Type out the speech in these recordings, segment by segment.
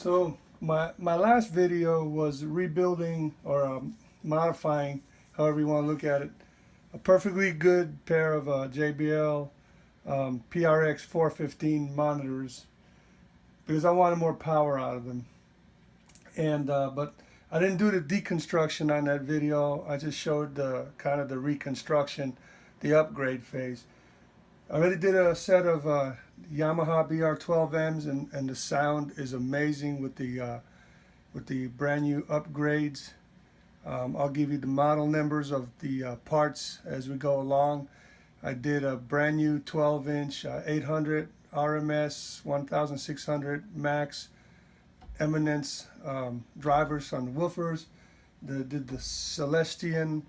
So my last video was rebuilding or modifying, however you want to look at it, a perfectly good pair of JBL PRX 415 monitors because I wanted more power out of them. And but I didn't do the deconstruction on that video. I just showed the kind of the reconstruction, the upgrade phase. I already did a set of Yamaha BR12Ms, and the sound is amazing with the brand new upgrades. I'll give you the model numbers of the parts as we go along. I did a brand new 12-inch 800 RMS 1600 max Eminence drivers on the woofers. Did the Celestian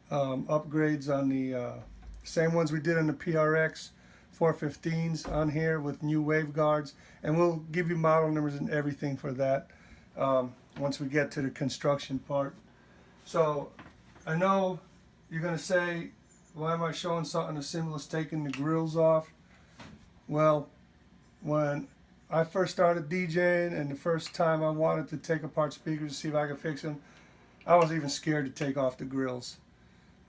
upgrades on the same ones we did on the PRX 415s on here with new wave guards, and we'll give you model numbers and everything for that once we get to the construction part. So I know you're gonna say, why am I showing something as simple as taking the grills off? Well, when I first started DJing and the first time I wanted to take apart speakers to see if I could fix them, I was even scared to take off the grills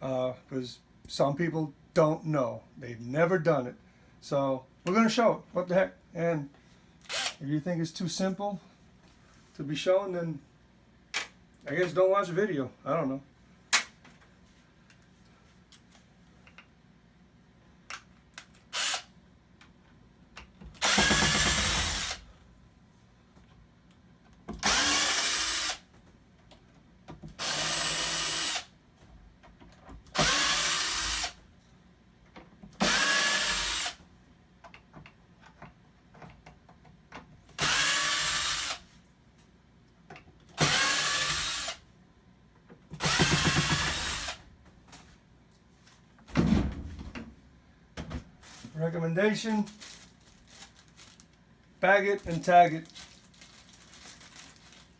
because some people don't know. They've never done it. So we're going to show it. What the heck? And if you think it's too simple to be shown, then I guess don't watch the video. I don't know. Recommendation: bag it and tag it,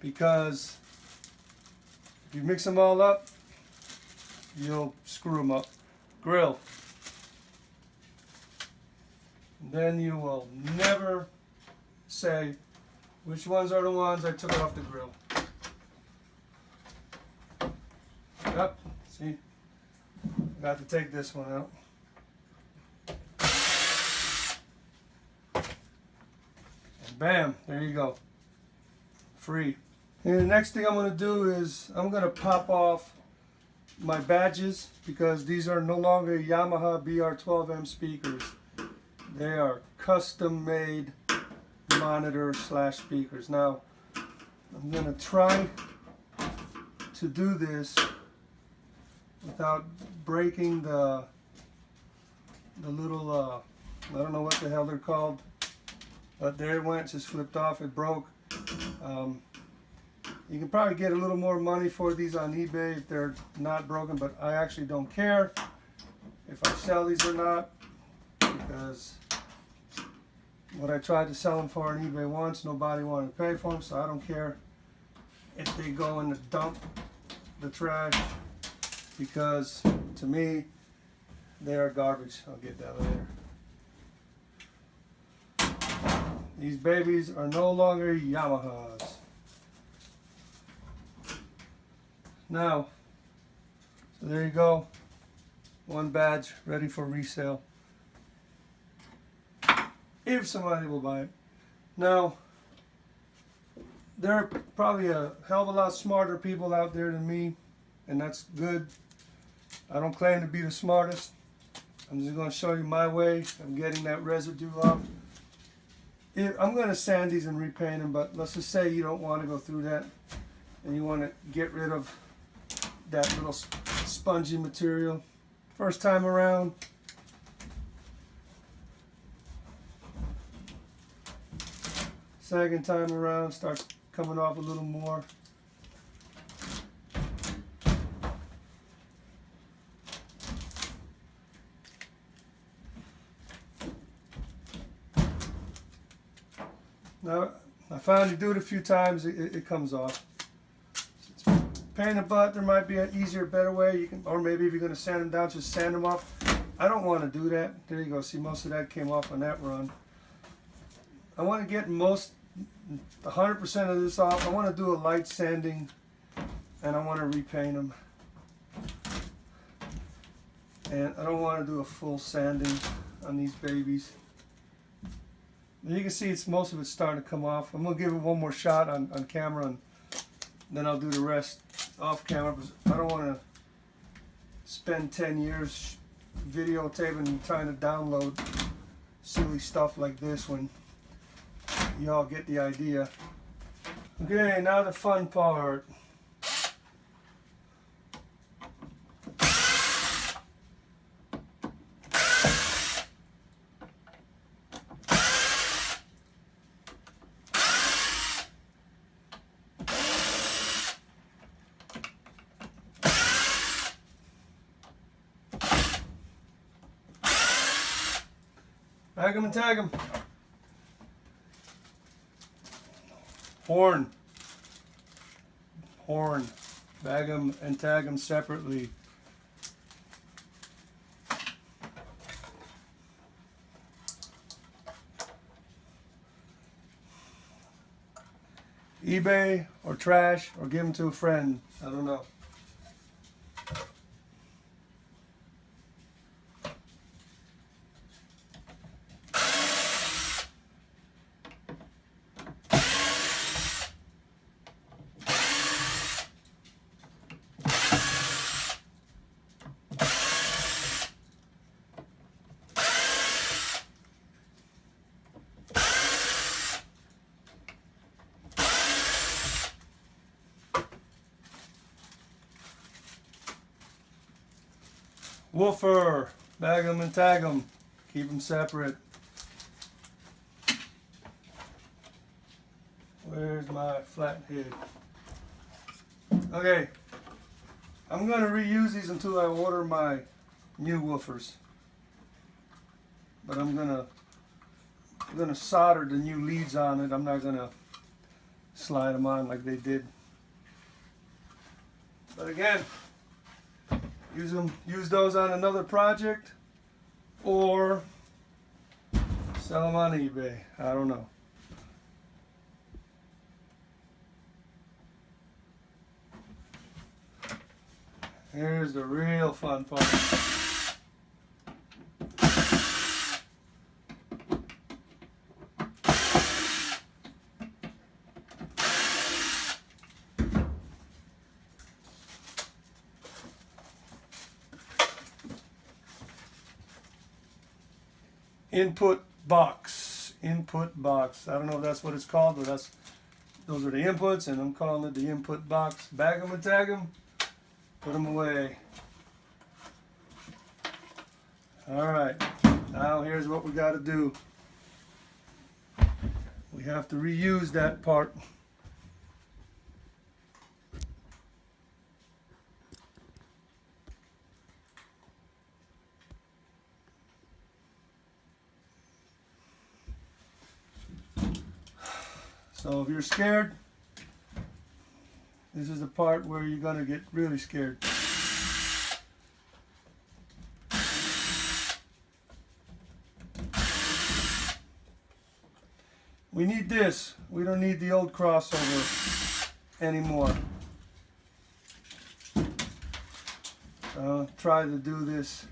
because if you mix them all up, you'll screw them up. Grill. And then you will never say which ones are the ones I took off the grill. Yep, see, got to take this one out. Bam, there you go. Free. And the next thing I'm going to do is I'm going to pop off my badges, because these are no longer Yamaha BR12M speakers. They are custom made monitor / speakers. Now, I'm going to try to do this without breaking the little, I don't know what the hell they're called. But there it went, just flipped off, it broke. You can probably get a little more money for these on eBay if they're not broken, but I actually don't care if I sell these or not, because what I tried to sell them for on eBay once, nobody wanted to pay for them, so I don't care if they go in the dump, the trash, because to me, they are garbage. I'll get that later. These babies are no longer Yamahas. Now, so there you go. One badge ready for resale, if somebody will buy it. Now, there are probably a hell of a lot smarter people out there than me, and that's good. I don't claim to be the smartest. I'm just going to show you my way of getting that residue off. I'm going to sand these and repaint them, but let's just say you don't want to go through that and you want to get rid of that little spongy material. First time around, second time around, starts coming off a little more. Now, I finally do it a few times, it comes off. It's pain in the butt. There might be an easier, better way. You can, or maybe if you're going to sand them down, just sand them off. I don't want to do that. There you go. See, most of that came off on that run. I want to get most 100% of this off. I want to do a light sanding, and I want to repaint them. And I don't want to do a full sanding on these babies. And you can see most of it's starting to come off. I'm going to give it one more shot on camera, and then I'll do the rest off camera. Because I don't want to spend 10 years videotaping and trying to download silly stuff like this when y'all get the idea. Okay, now the fun part. Bag 'em and tag 'em. Horn. Bag 'em and tag 'em separately. eBay or trash, or give them to a friend. I don't know. Woofer, bag 'em and tag 'em. Keep them separate. Where's my flat head? Okay, I'm going to reuse these until I order my new woofers. But I'm gonna solder the new leads on it. I'm not gonna slide them on like they did. But again, use those on another project, or sell them on eBay. I don't know. Here's the real fun part. Input box. I don't know if that's what it's called, but those are the inputs, and I'm calling it the input box. Bag them and tag them. Put them away. Alright, now here's what we got to do. We have to reuse that part. So if you're scared, this is the part where you're going to get really scared. We need this. We don't need the old crossover anymore. So try to do this,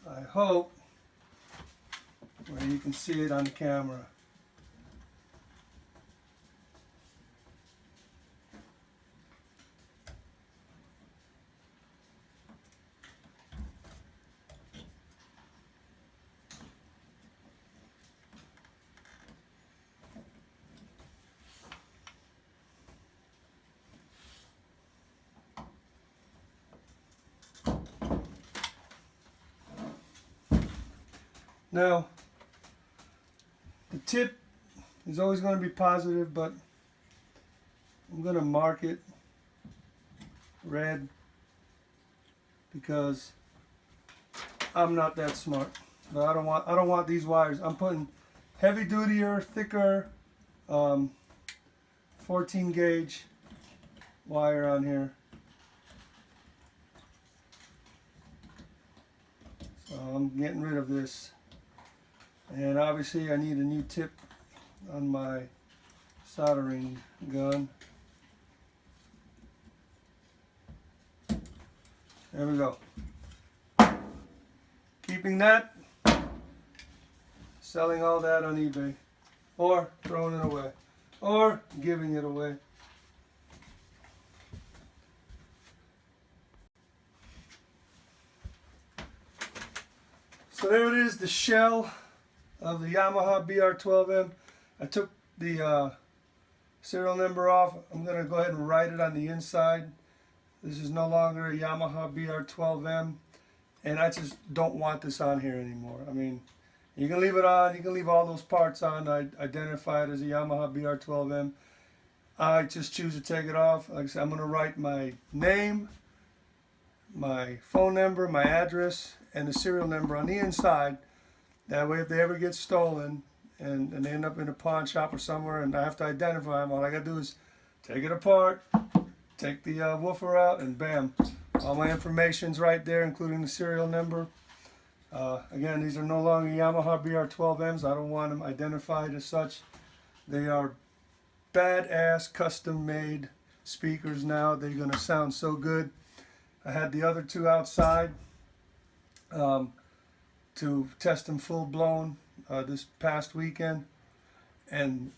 I hope, where you can see it on the camera. Now, the tip is always going to be positive, but I'm going to mark it red because I'm not that smart. But I don't want these wires. I'm putting heavy dutier, thicker 14 gauge wire on here. So I'm getting rid of this. And obviously I need a new tip on my soldering gun. There we go. Keeping that, selling all that on eBay, or throwing it away, or giving it away. So there it is, the shell of the Yamaha BR12M. I took the serial number off. I'm going to go ahead and write it on the inside. This is no longer a Yamaha BR12M, and I just don't want this on here anymore. I mean, you can leave it on, you can leave all those parts on. I identify it as a Yamaha BR12M. I just choose to take it off. Like I said, I'm going to write my name, my phone number, my address, and the serial number on the inside. That way if they ever get stolen and they end up in a pawn shop or somewhere and I have to identify them, all I got to do is take it apart, take the woofer out, and bam, all my information's right there, including the serial number. Again, these are no longer Yamaha BR12Ms. I don't want them identified as such. They are badass custom made speakers now. They're going to sound so good. I had the other two outside to test them full blown this past weekend, and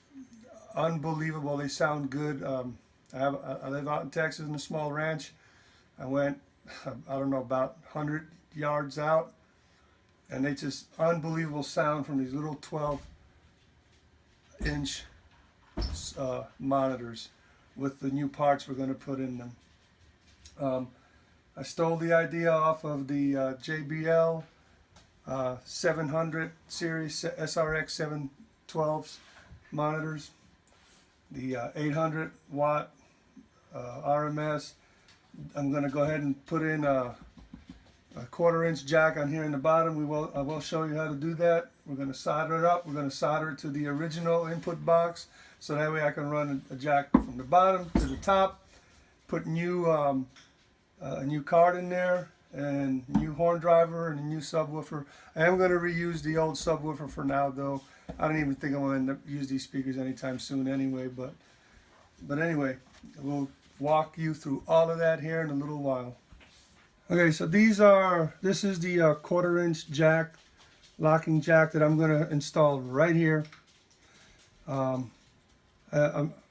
unbelievable. They sound good. I live out in Texas in a small ranch. I went, I don't know, about 100 yards out, and they just unbelievable sound from these little 12-inch monitors with the new parts we're going to put in them. I stole the idea off of the JBL 700 series SRX 712s monitors, the 800 watt RMS. I'm going to go ahead and put in a 1/4-inch jack on here in the bottom. I will show you how to do that. We're going to solder it up. We're going to solder it to the original input box, so that way I can run a jack from the bottom to the top, put a new card in there, and new horn driver and a new subwoofer. I am going to reuse the old subwoofer for now, though. I don't even think I'm going to end up use these speakers anytime soon anyway, but anyway, we'll walk you through all of that here in a little while. Okay, so this is the 1/4-inch jack, locking jack that I'm going to install right here. I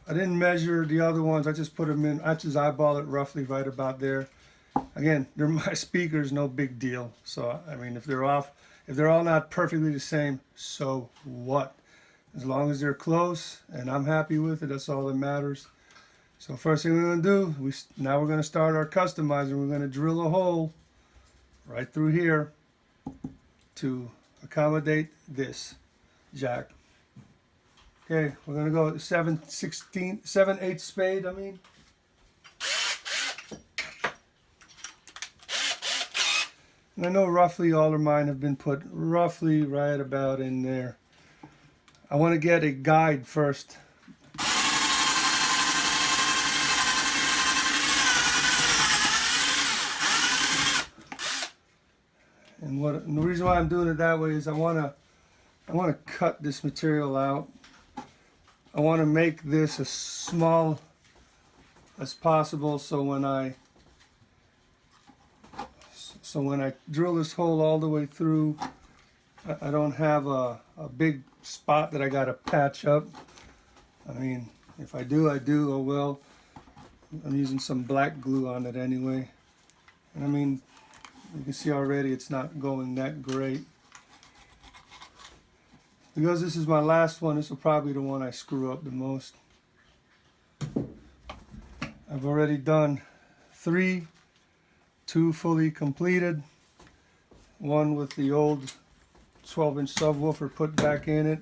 didn't measure the other ones. I just put them in. I just eyeball it roughly right about there. Again, they're my speakers, no big deal. So I mean, if they're off, if they're all not perfectly the same, so what? As long as they're close and I'm happy with it, that's all that matters. So first thing we're going to do, now we're going to start our customizing. We're going to drill a hole right through here to accommodate this jack. Okay, we're going to go 7/8 spade, I mean. And I know roughly all of mine have been put roughly right about in there. I want to get a guide first. And the reason why I'm doing it that way is I want to cut this material out. I want to make this as small as possible, so when I drill this hole all the way through, I don't have a big spot that I got to patch up. I mean, if I do, I do. Oh well. I'm using some black glue on it anyway. And I mean, you can see already it's not going that great. Because this is my last one, this will probably be the one I screw up the most. I've already done 3, 2 fully completed, 1 with the old 12-inch subwoofer put back in it,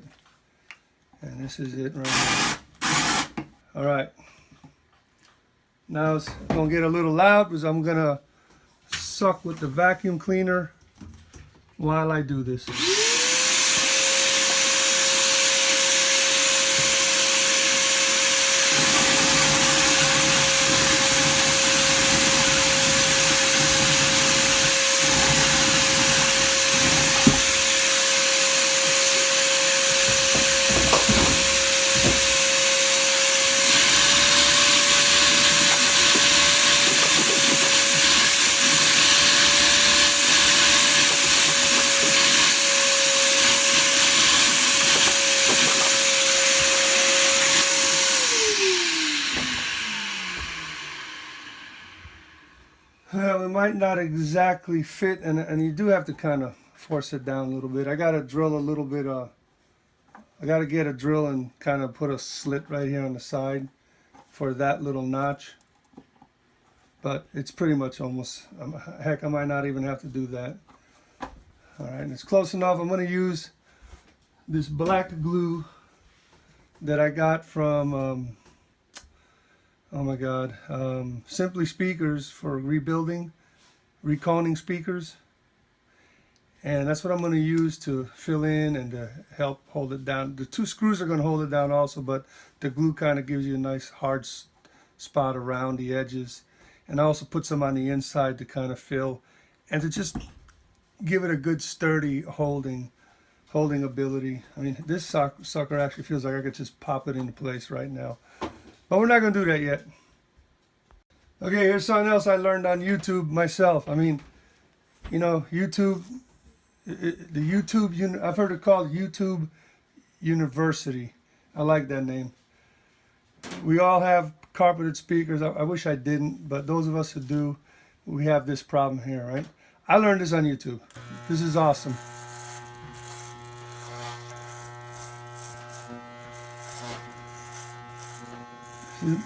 and this is it right here. Alright, now it's going to get a little loud because I'm going to suck with the vacuum cleaner while I do this. Well, it might not exactly fit, and you do have to kind of force it down a little bit. I got to drill a little bit. I got to get a drill and kind of put a slit right here on the side for that little notch. But it's pretty much almost, heck, I might not even have to do that. All right, it's close enough. I'm going to use this black glue that I got from, oh my God, Simply Speakers for rebuilding, reconing speakers. And that's what I'm going to use to fill in and to help hold it down. The two screws are going to hold it down also, but the glue kind of gives you a nice hard spot around the edges. And I also put some on the inside to kind of fill and to just give it a good sturdy holding ability. I mean, this sucker actually feels like I could just pop it into place right now. But we're not going to do that yet. Okay, here's something else I learned on YouTube myself. I mean, you know, YouTube, I've heard it called YouTube University. I like that name. We all have carpeted speakers. I wish I didn't, but those of us who do, we have this problem here, right? I learned this on YouTube. This is awesome.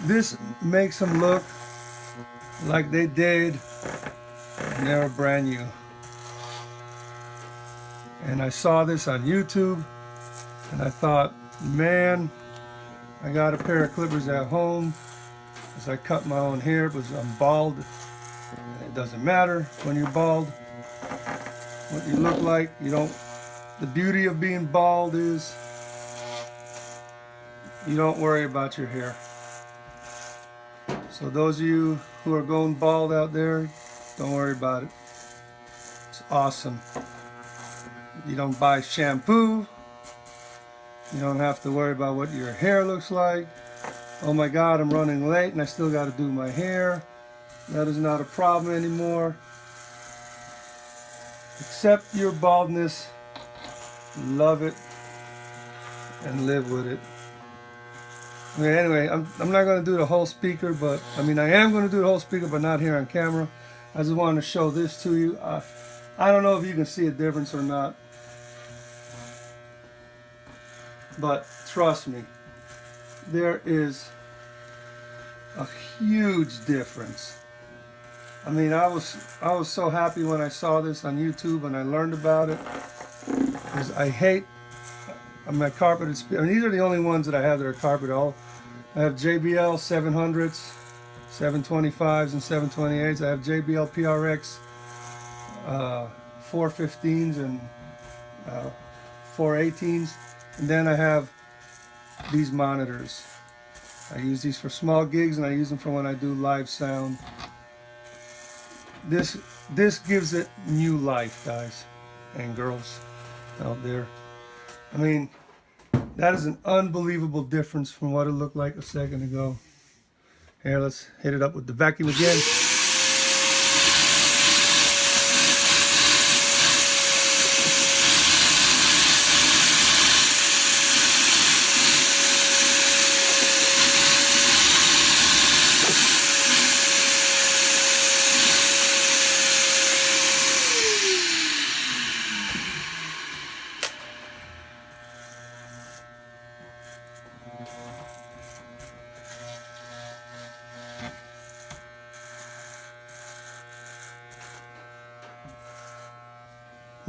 This makes them look like they did when they were brand new. And I saw this on YouTube and I thought, man, I got a pair of clippers at home because I cut my own hair because I'm bald. It doesn't matter when you're bald what you look like. You don't. The beauty of being bald is you don't worry about your hair. So those of you who are going bald out there, don't worry about it. It's awesome. You don't buy shampoo. You don't have to worry about what your hair looks like. Oh my God, I'm running late and I still got to do my hair. That is not a problem anymore. Accept your baldness, love it, and live with it. Okay, anyway, I'm not going to do the whole speaker, but I mean, I am going to do the whole speaker, but not here on camera. I just wanted to show this to you. I don't know if you can see a difference or not, but trust me, there is a huge difference. I mean, I was so happy when I saw this on YouTube and I learned about it, because I hate my carpeted speakers. I mean, these are the only ones that I have that are carpeted. I have JBL 700s, 725s, and 728s. I have JBL PRX 415s and 418s. And then I have these monitors. I use these for small gigs and I use them for when I do live sound. This gives it new life, guys and girls out there. I mean, that is an unbelievable difference from what it looked like a second ago. Here, let's hit it up with the vacuum again.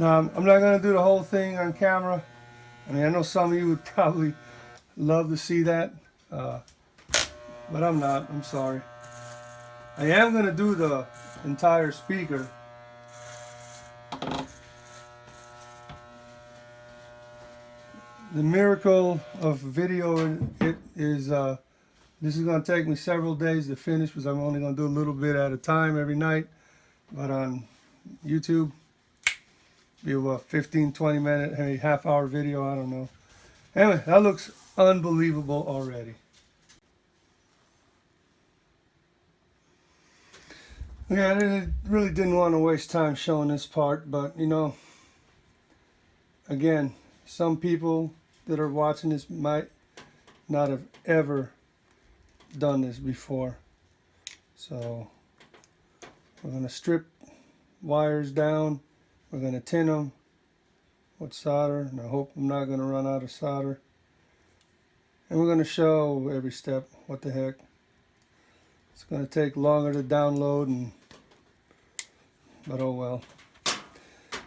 Now, I'm not going to do the whole thing on camera. I mean, I know some of you would probably love to see that, but I'm not. I'm sorry. I am going to do the entire speaker. The miracle of video, it is, this is going to take me several days to finish because I'm only going to do a little bit at a time every night. But on YouTube, be a 15, 20 minute, maybe half-hour video, I don't know. Anyway, that looks unbelievable already. Yeah, I really didn't want to waste time showing this part, but you know, again, some people that are watching this might not have ever done this before. So We're going to strip wires down. We're going to tin them with solder, and I hope I'm not going to run out of solder. And we're going to show every step. What the heck. It's going to take longer to download, but oh well.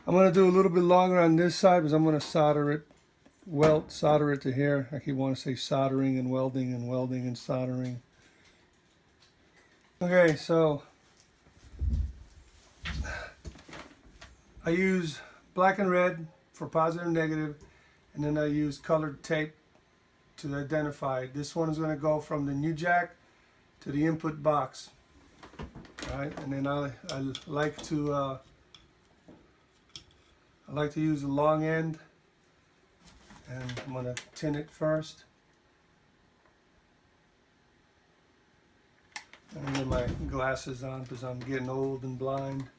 I'm going to do a little bit longer on this side because I'm going to solder it, solder it to here. I keep wanting to say soldering and welding and soldering. Okay, so I use black and red for positive and negative, and then I use colored tape to identify. This one is going to go from the new jack to the input box. All right, and then I like to use the long end, and I'm going to tin it first. And get my glasses on because I'm getting old and blind.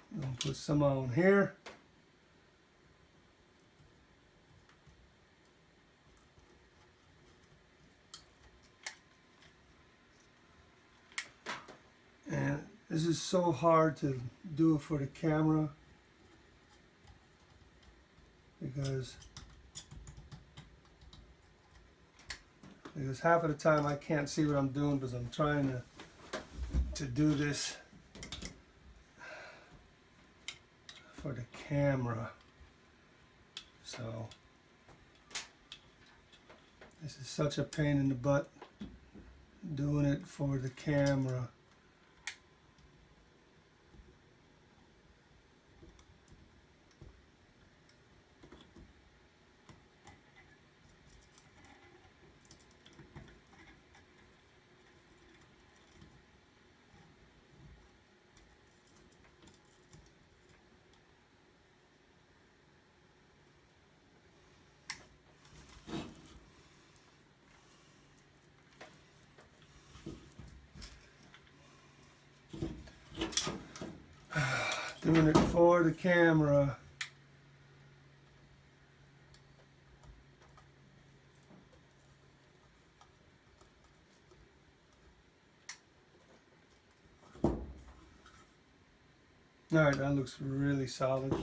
I'm going to put some on here. And this is so hard to do for the camera because half of the time I can't see what I'm doing because I'm trying to do this for the camera. So this is such a pain in the butt doing it for the camera. Doing it for the camera. Alright, that looks really solid.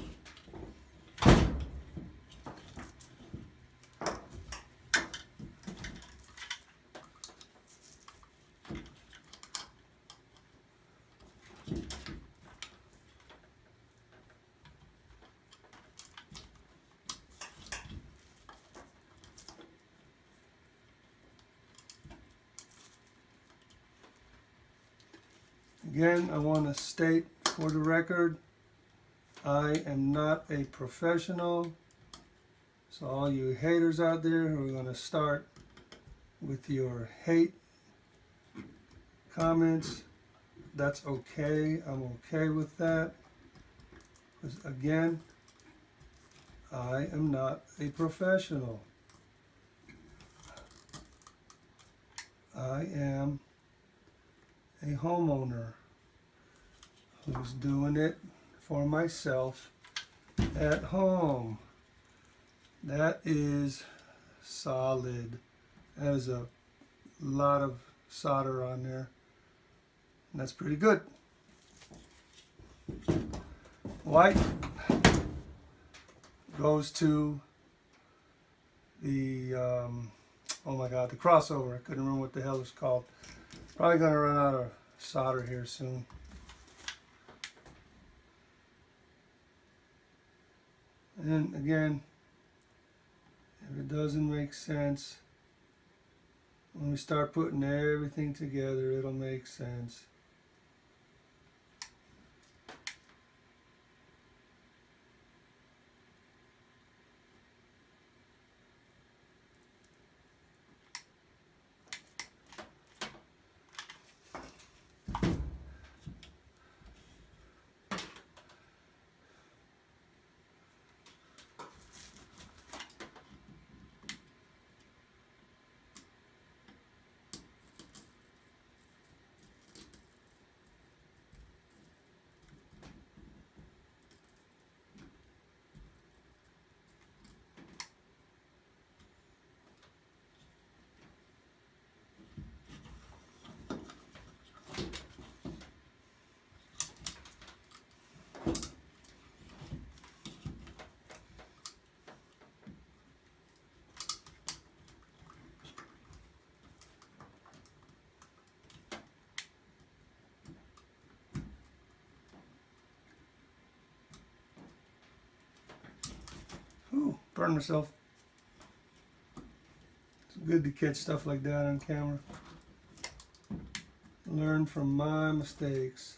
Again, I want to state for the record, I am not a professional. So all you haters out there who are going to start with your hate comments, that's okay. I'm okay with that. Because again, I am not a professional. I am a homeowner who's doing it for myself at home. That is solid. That is a lot of solder on there. And that's pretty good. White goes to the, oh my God, the crossover. I couldn't remember what the hell it's called. Probably going to run out of solder here soon. And again, if it doesn't make sense, when we start putting everything together, it'll make sense. Burn myself. It's good to catch stuff like that on camera. Learn from my mistakes.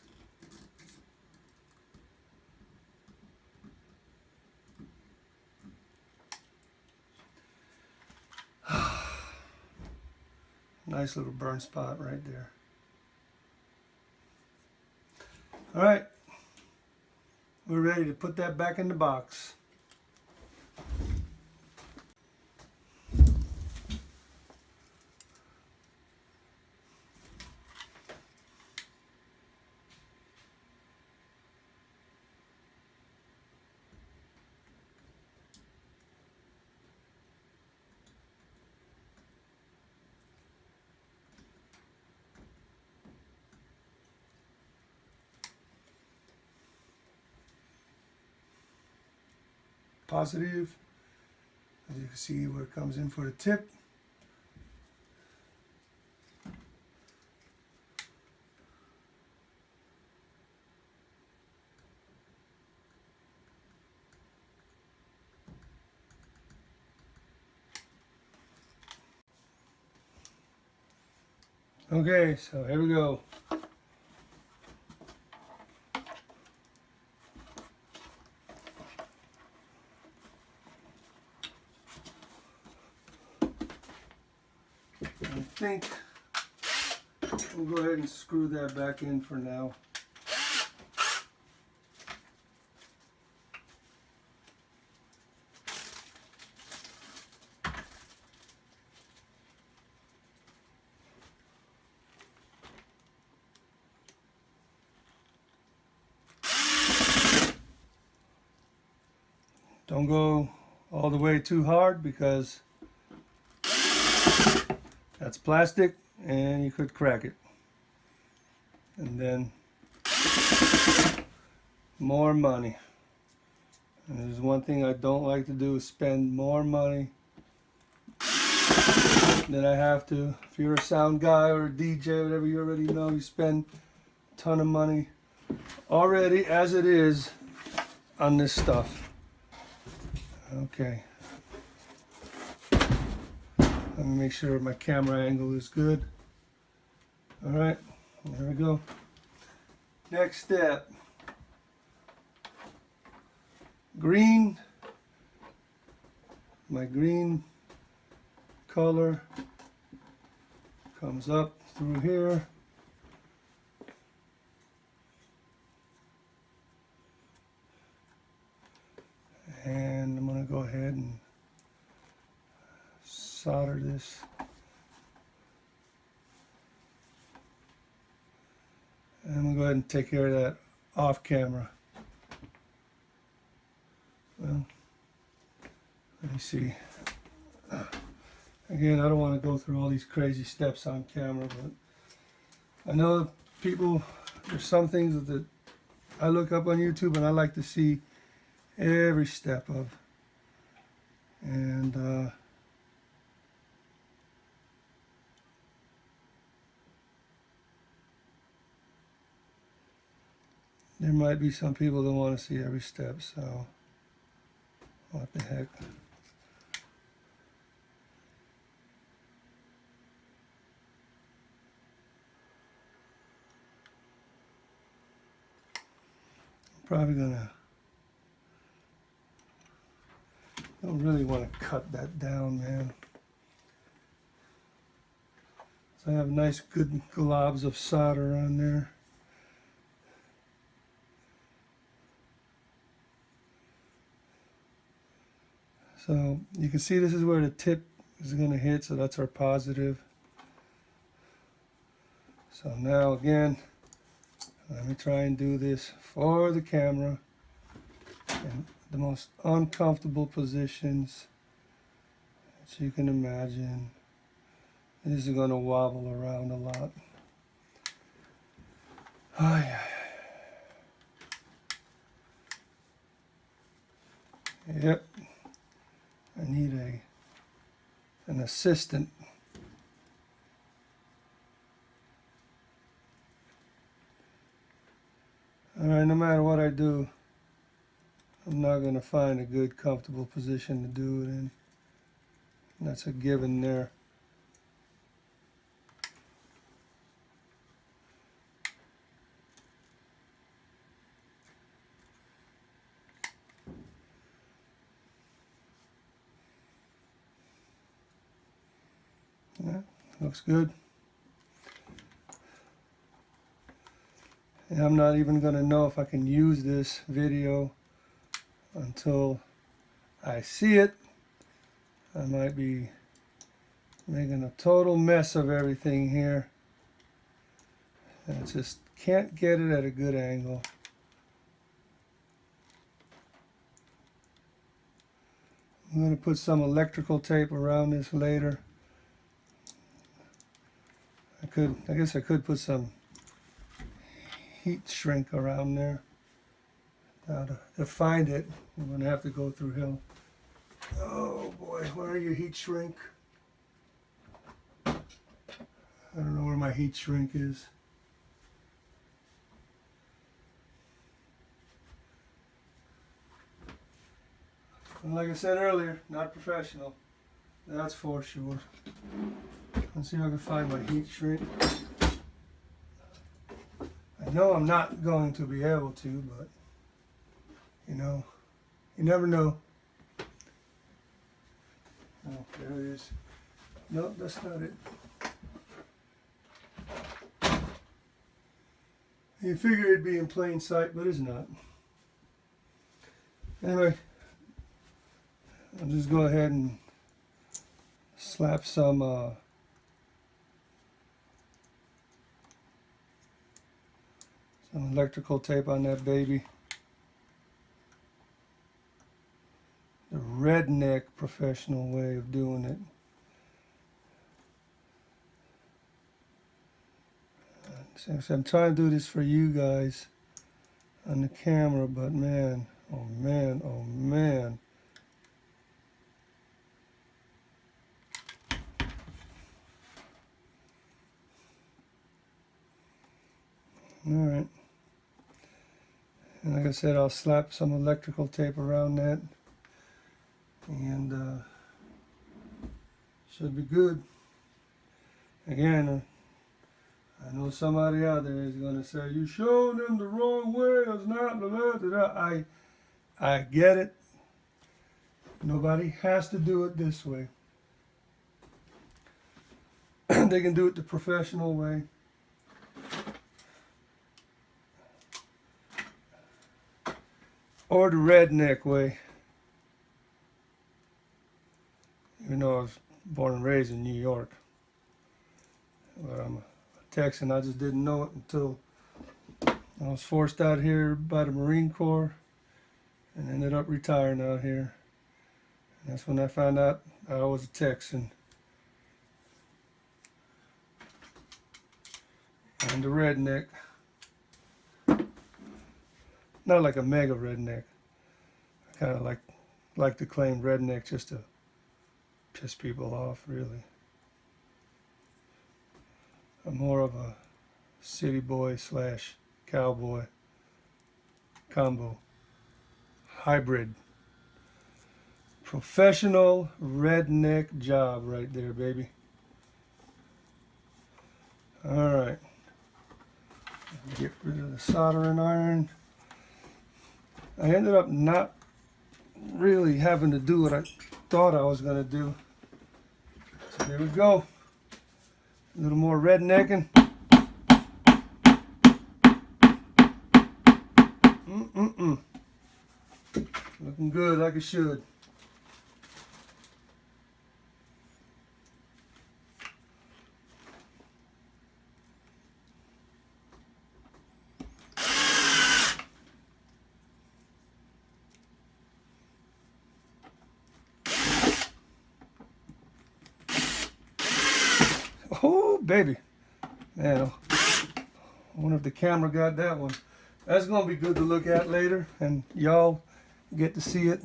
Nice little burn spot right there. All right, we're ready to put that back in the box. Positive, as you can see where it comes in for the tip. Okay, so here we go. I think we'll go ahead and screw that back in for now. Don't go all the way too hard because that's plastic and you could crack it. And then more money. And there's one thing I don't like to do is spend more money than I have to. If you're a sound guy or a DJ, whatever, you already know you spend a ton of money already as it is on this stuff. Okay. Let me make sure my camera angle is good. All right, there we go. Next step. Green. My green color comes up through here. And I'm going to go ahead and solder this. And I'm going to go ahead and take care of that off camera. Well, let me see. Again, I don't want to go through all these crazy steps on camera, but I know people, there's some things that I look up on YouTube and I like to see every step of. And there might be some people that want to see every step, so what the heck. I'm probably gonna, don't really want to cut that down, man. So I have nice good globs of solder on there. So you can see this is where the tip is going to hit, so that's our positive. So now again, let me try and do this for the camera in the most uncomfortable positions that you can imagine. This is going to wobble around a lot. Oh, yeah. Yep. I need an assistant. All right, no matter what I do, I'm not going to find a good comfortable position to do it in. That's a given there. Yeah, looks good. And I'm not even going to know if I can use this video until I see it. I might be making a total mess of everything here. And I just can't get it at a good angle. I'm going to put some electrical tape around this later. I guess I could put some heat shrink around there. Now to find it, I'm going to have to go through hell. Oh boy, where are your heat shrink? I don't know where my heat shrink is. And like I said earlier, not professional. That's for sure. Let's see if I can find my heat shrink. I know I'm not going to be able to, but you know, you never know. Oh, there it is. Nope, that's not it. You figure it'd be in plain sight, but it's not. Anyway, I'll just go ahead and slap some electrical tape on that baby. The redneck professional way of doing it. So I'm trying to do this for you guys on the camera, but man, oh man, oh man. All right. And like I said, I'll slap some electrical tape around that. And should be good. Again, I know somebody out there is going to say, you showed them the wrong way. It's not blah, blah, blah, blah. I get it. Nobody has to do it this way. They can do it the professional way. Or the redneck way. Even though I was born and raised in New York. But I'm a Texan. I just didn't know it until I was forced out here by the Marine Corps and ended up retiring out here. And that's when I found out I was a Texan. And a redneck. Not like a mega redneck. I kind of like to claim redneck just to piss people off, really. I'm more of a city boy slash cowboy combo. Hybrid. Professional redneck job right there, baby. Alright. Get rid of the soldering iron. I ended up not really having to do what I thought I was going to do. So there we go. A little more rednecking. Looking good like it should. Oh, baby. Man, I wonder if the camera got that one. That's going to be good to look at later, and y'all get to see it.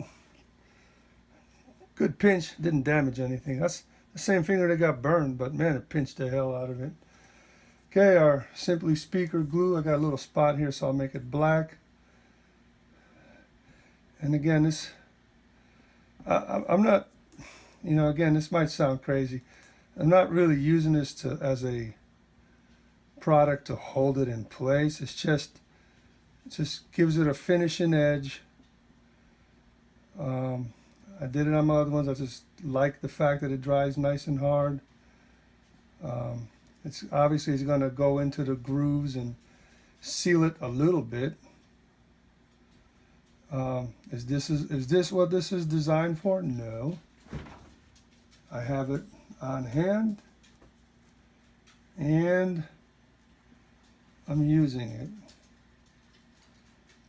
Good pinch. Didn't damage anything. That's the same finger that got burned, but man, it pinched the hell out of it. Okay, our Simply Speaker glue. I got a little spot here, so I'll make it black. And again, I'm not, again, this might sound crazy. I'm not really using this as a product to hold it in place. It just gives it a finishing edge. I did it on my other ones. I just like the fact that it dries nice and hard. It's going to go into the grooves and seal it a little bit. Is this what this is designed for? No. I have it on hand and I'm using it.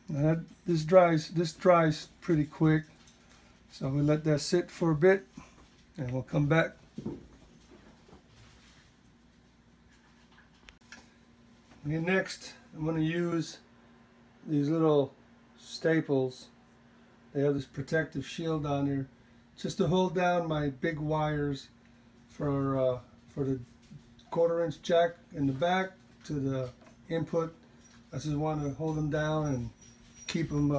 Now this dries pretty quick, so we let that sit for a bit and we'll come back. Okay, next I'm going to use these little staples. They have this protective shield on there just to hold down my big wires for the 1/4-inch jack in the back to the input. I just want to hold them down and keep them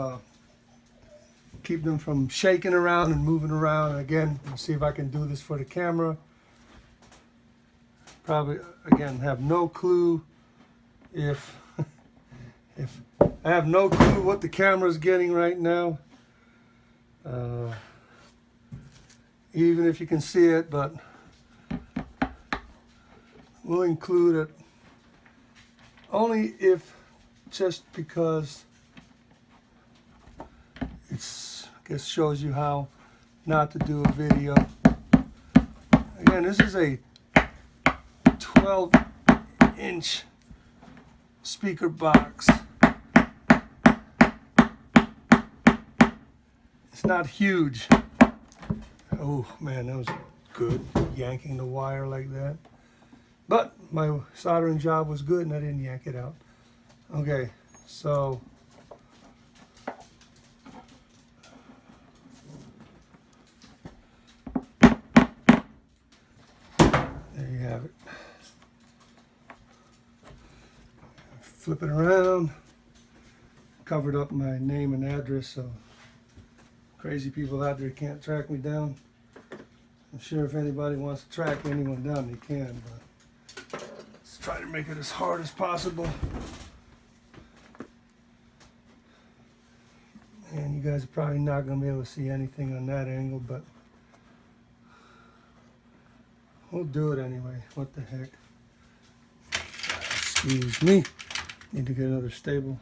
from shaking around and moving around. And again, let's see if I can do this for the camera. Probably again have no clue if I have no clue what the camera's getting right now. Even if you can see it, but we'll include it only if, just because it's, I guess, shows you how not to do a video. Again, this is a 12-inch speaker box. It's not huge. Oh man, that was good, yanking the wire like that. But my soldering job was good and I didn't yank it out. Okay, so there you have it. Flip it around. Covered up my name and address so crazy people out there can't track me down. I'm sure if anybody wants to track anyone down, they can, but let's try to make it as hard as possible. And you guys are probably not going to be able to see anything on that angle, but we'll do it anyway. What the heck. Excuse me. Need to get another stable.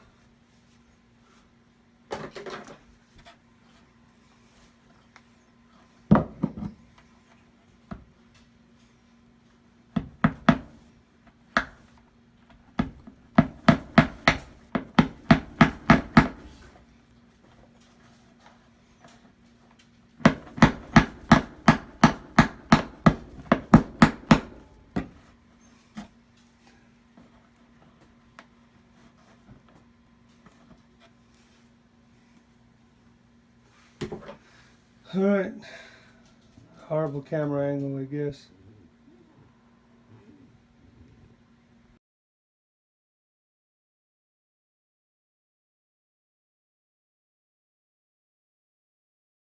All right, horrible camera angle, I guess.